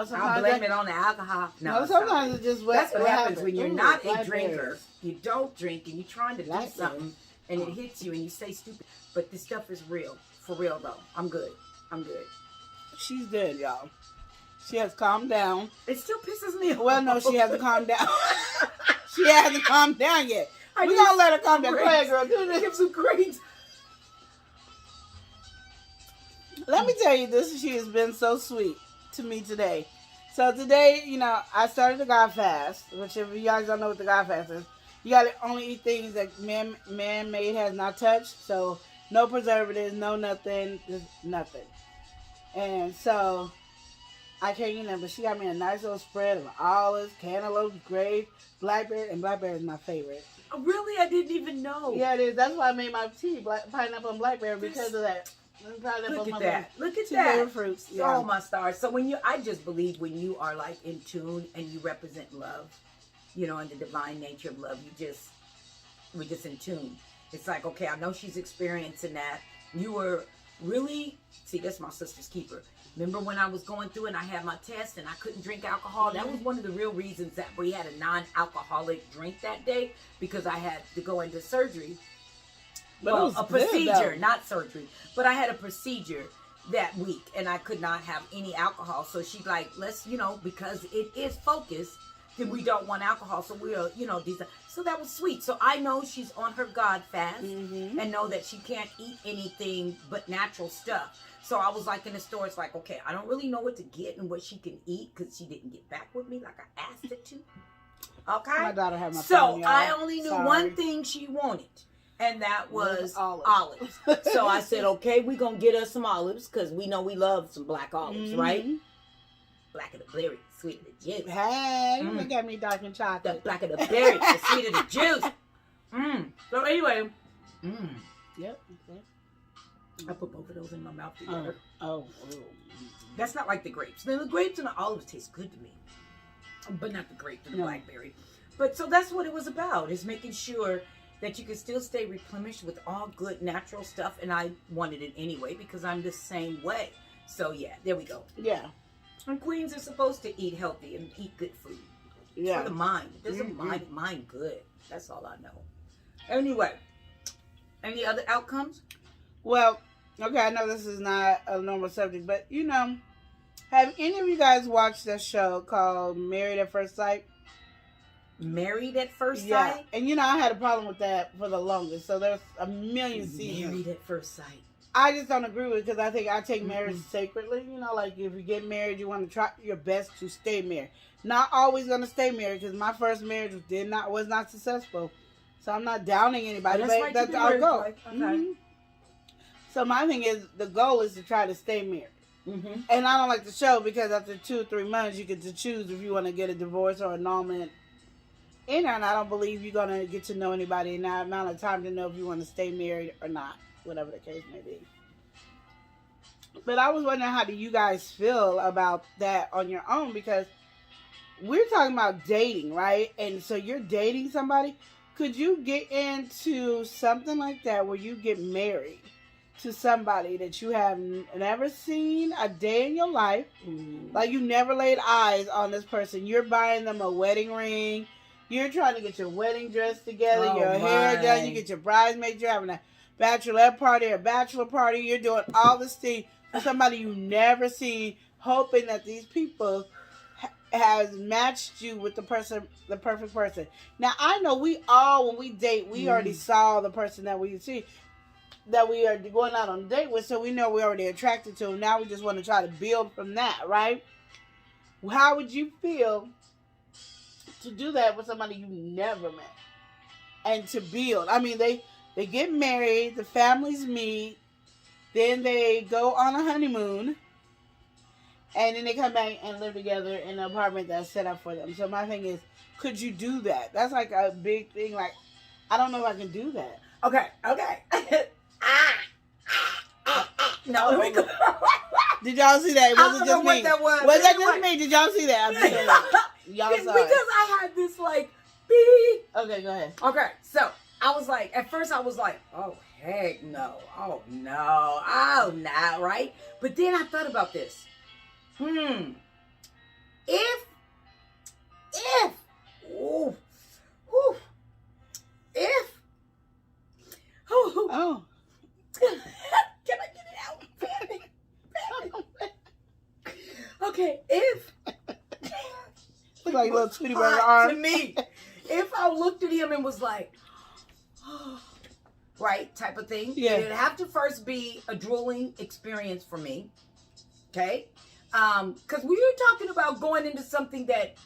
sometimes I'll blame it on the alcohol. No, sometimes it's just that's what happens when you're not a blackberries. drinker. You don't drink and you're trying to do something and it hits you and you say stupid. But this stuff is real. For real though. I'm good. She's good, y'all. She has calmed down. It still pisses me off. Well, no, she hasn't calmed down. She hasn't calmed down yet. We're going to let her calm down. Go ahead, girl. Do this. Give some grapes. Let me tell you this. She has been so sweet to me today. So today, you know, I started the God fast, which if you guys don't know what the God fast is, you got to only eat things that man-made has not touched. So no preservatives, no nothing, just nothing. And so I can't eat them, but she got me a nice little spread of olives, cantaloupe, grapes, blackberry, and blackberry is my favorite. Oh, really? I didn't even know. Yeah, it is. That's why I made my tea, pineapple and blackberry, because of that. Look at that. Look at two that. favorite fruits. Yeah. Oh, my stars. So I just believe when you are like in tune and you represent love, you know, and the divine nature of love, we're just in tune. It's like, okay, I know she's experiencing that. You were really, see, that's my sister's keeper. Remember when I was going through and I had my test and I couldn't drink alcohol? That was one of the real reasons that we had a non-alcoholic drink that day, because I had to go into surgery. Well, a procedure, not surgery. But I had a procedure that week and I could not have any alcohol. So she's like, let's, you know, because it is focused, then we don't want alcohol. So we'll, you know, so that was sweet. So I know she's on her God fast and know that she can't eat anything but natural stuff. So I was like in the store, it's like, okay, I don't really know what to get and what she can eat because she didn't get back with me like I asked her to. Okay? My daughter had my So phone, y'all. I only knew one thing she wanted. And that was olives. So I said, okay, we're going to get us some olives because we know we love some black olives, right? Black of the berry, sweet of the juice. Hey, look at me dark and chocolate. The black of the berry, the sweet of the juice. So anyway. Yep. I put both of those in my mouth together. Oh. That's not like the grapes. Now, the grapes and the olives taste good to me. But not the grape and the blackberry. But so that's what it was about, is making sure that you can still stay replenished with all good natural stuff. And I wanted it anyway because I'm the same way. So yeah, there we go. Yeah. And queens are supposed to eat healthy and eat good food. Yeah. For the mind. There's a mind good. That's all I know. Anyway, any other outcomes? Well, okay, I know this is not a normal subject, but you know, have any of you guys watched that show called Married at First Sight? Married at First Yeah. Sight? And you know, I had a problem with that for the longest. So there's a million seasons. Married at First Sight. I just don't agree with it because I think I take marriage sacredly. You know, like if you get married, you want to try your best to stay married. Not always going to stay married because my first marriage was not successful. So I'm not downing anybody, but that's our goal. Okay. So my thing is, the goal is to try to stay married. And I don't like the show because after 2 or 3 months, you get to choose if you want to get a divorce or annulment in there. And I don't believe you're going to get to know anybody in that amount of time to know if you want to stay married or not, whatever the case may be. But I was wondering, how do you guys feel about that on your own? Because we're talking about dating, right? And so you're dating somebody. Could you get into something like that where you get married to somebody that you have never seen a day in your life? Like you never laid eyes on this person. You're buying them a wedding ring. You're trying to get your wedding dress together, your hair done. You get your bridesmaids. You're having a bachelorette party or bachelor party. You're doing all this thing for somebody you never seen, hoping that these people has matched you with the perfect person. Now, I know we all, when we date, we already saw the person that we see, that we are going out on a date with, so we know we're already attracted to them. Now we just want to try to build from that, right? How would you feel to do that with somebody you never met? And to build. I mean, they get married, the families meet, then they go on a honeymoon, and then they come back and live together in an apartment that's set up for them. So my thing is, could you do that? That's like a big thing. Like, I don't know if I can do that. Okay. No. Did y'all see that? It wasn't just me. What that was. Was that just me? Did y'all see that? I'm just y'all saw because it. I had this like beep. Okay, go ahead. Okay, so I was like, at first I was like, oh heck no, oh no, right? But then I thought about this. if, ooh, whew, if, Oh. can I get it out? Okay, if Look like a little Tweety Bird hot to arm. me, if I looked at him and was like, right, type of thing, Yeah. it'd have to first be a drooling experience for me, okay? Because we were talking about going into something that,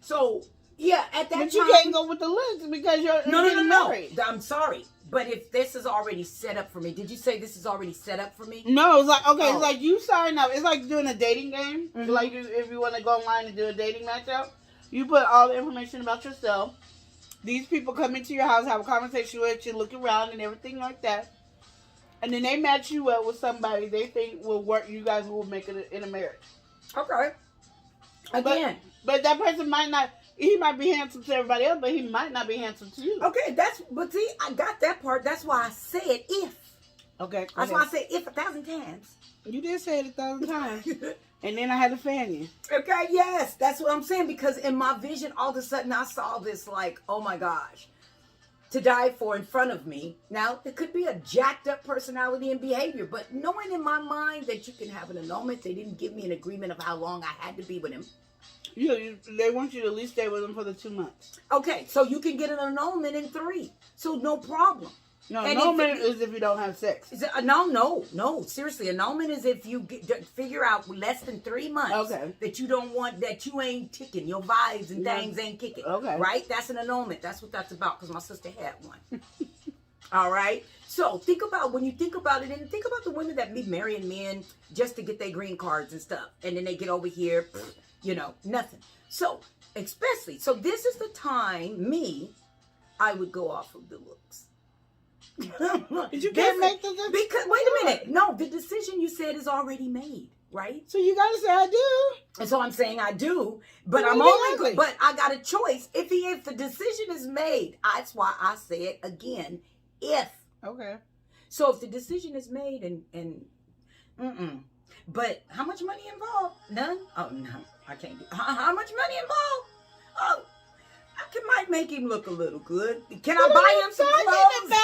so yeah, at that But time, you can't go with the looks because you're getting married. I'm sorry, but if this is already set up for me, did you say this is already set up for me? No, it's like, okay, Oh. it's like you sign up. It's like doing a dating game. Mhm. Like if you want to go online and do a dating matchup, you put all the information about yourself. These people come into your house, have a conversation with you, look around and everything like that. And then they match you up with somebody they think will work. You guys will make it in a marriage. Okay. Again. But that person might not, he might be handsome to everybody else, but he might not be handsome to you. Okay, but see, I got that part. That's why I said if. Okay. That's why I said if 1,000 times. You did say it 1,000 times. And then I had to fan you. Okay, yes, that's what I'm saying, because in my vision, all of a sudden I saw this like, oh my gosh, to die for in front of me. Now, it could be a jacked up personality and behavior, but knowing in my mind that you can have an annulment, they didn't give me an agreement of how long I had to be with him. They want you to at least stay with them for the 2 months. Okay, so you can get an annulment in 3, so no problem. No, And annulment if is if you don't have sex. Is it, no, seriously, annulment is if you figure out less than 3 months that you don't want, that you ain't ticking, your vibes and things ain't kicking. Okay. Right? That's an annulment. That's what that's about, because my sister had one. All right? So think about, when you think about it, and think about the women that be marrying men just to get their green cards and stuff. And then they get over here, nothing. So, especially, so this is the time, I would go off of the looks. You can't make the decision. Because wait a minute. No, the decision you said is already made, right? So you gotta say I do. And so I'm saying I do, but Well, I'm maybe only ugly. but I got a choice. If the decision is made, that's why I say it again. If. Okay. So if the decision is made but how much money involved? None? Oh no, I can't do. How much money involved? Oh, might make him look a little good. Can I buy him some clothes?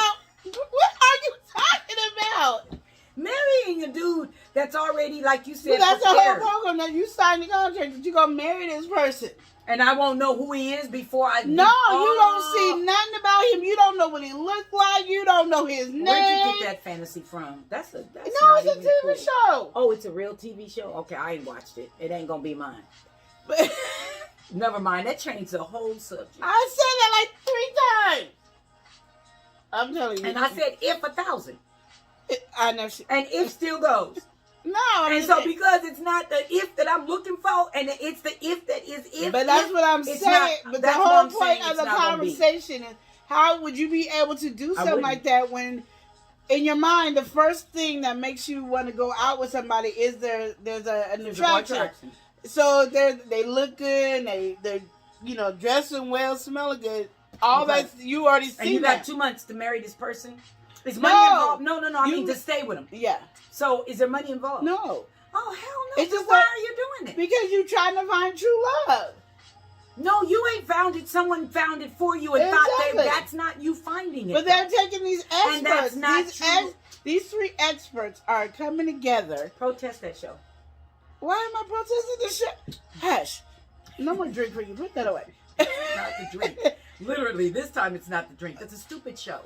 What are you talking about? Marrying a dude that's already, like you said, Well, that's the whole prepared. program. That you signed the contract that you're gonna marry this person. And I won't know who he is before I. No, you don't see nothing about him. You don't know what he looked like. You don't know his name. Where'd you get that fantasy from? That's No, not it's a even TV cool. show. Oh, it's a real TV show? Okay, I ain't watched it. It ain't gonna be mine. But Never mind. That changed the whole subject. I said that like 3 times. I'm telling you. And I said if 1,000. I never. And if still goes. No, I mean, And so because it's not the if that I'm looking for, and it's the if that is if. but that's if, what I'm it's saying. not- But the that's what whole I'm saying, point of it's the not gonna be. conversation is how would you be able to do something wouldn't. like that when, in your mind, the first thing that makes you want to go out with somebody is there's an attraction. So they look good, and they're dressing well, smelling good. All Okay. that you already seen. And you that. got 2 months to marry this person? Is No. money involved? No. I You- mean to stay with him. Yeah. So is there money involved? No. Oh, hell no. It's Then just why that- are you doing it? Because you're trying to find true love. No, you ain't found it. Someone found it for you and thought Exactly. that's not you finding it. But they're taking these experts. And that's not these, true. These 3 experts are coming together. Protest that show. Why am I protesting this shit? Hush. No more drink for you. Put that away. Not the drink. Literally, this time it's not the drink. It's a stupid show.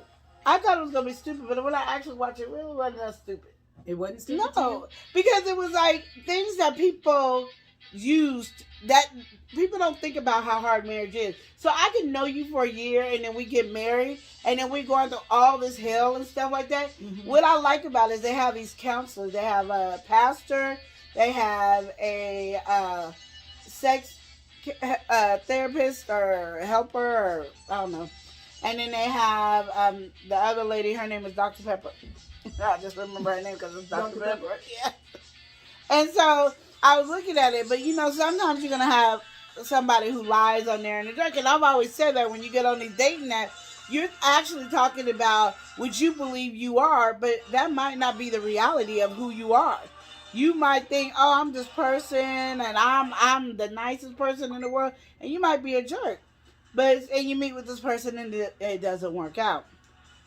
I thought it was going to be stupid, but when I actually watched it, it really wasn't that stupid. It wasn't stupid to No, you? because it was like things that people used that people don't think about how hard marriage is. So I can know you for a year and then we get married and then we go through all this hell and stuff like that. Mhm. What I like about it is they have these counselors. They have a pastor. They have a sex therapist or helper or I don't know. And then they have the other lady. Her name is Dr. Pepper. I just remember her name because it's Dr. Dr. Pepper. Yeah. And so I was looking at it, but sometimes you're gonna have somebody who lies on there in the drink. And I've always said that when you get on these dating apps, you're actually talking about what you believe you are, but that might not be the reality of who you are. you might think, oh, I'm this person and I'm the nicest person in the world, and you might be a jerk. And you meet with this person and it doesn't work out.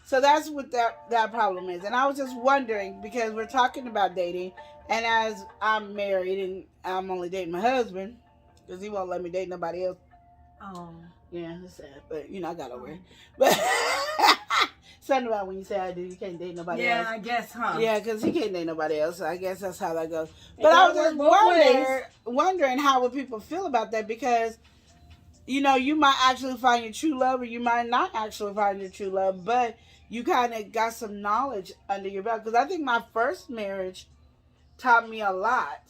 So that's what that problem is. And I was just wondering, because we're talking about dating, and as I'm married and I'm only dating my husband, because he won't let me date nobody else. Oh. Yeah, it's sad, but I got over it. But something about when you say I do, you can't date nobody else. Yeah, I guess, huh? Yeah, because he can't date nobody else. So I guess that's how that goes. But I was just wondering how would people feel about that, because you might actually find your true love, or you might not actually find your true love, but you kind of got some knowledge under your belt. Because I think my first marriage taught me a lot.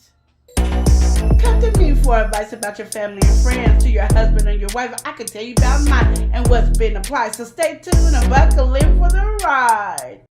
Come to me for advice about your family and friends, to your husband and your wife. I can tell you about mine and what's been applied. So stay tuned and buckle in for the ride.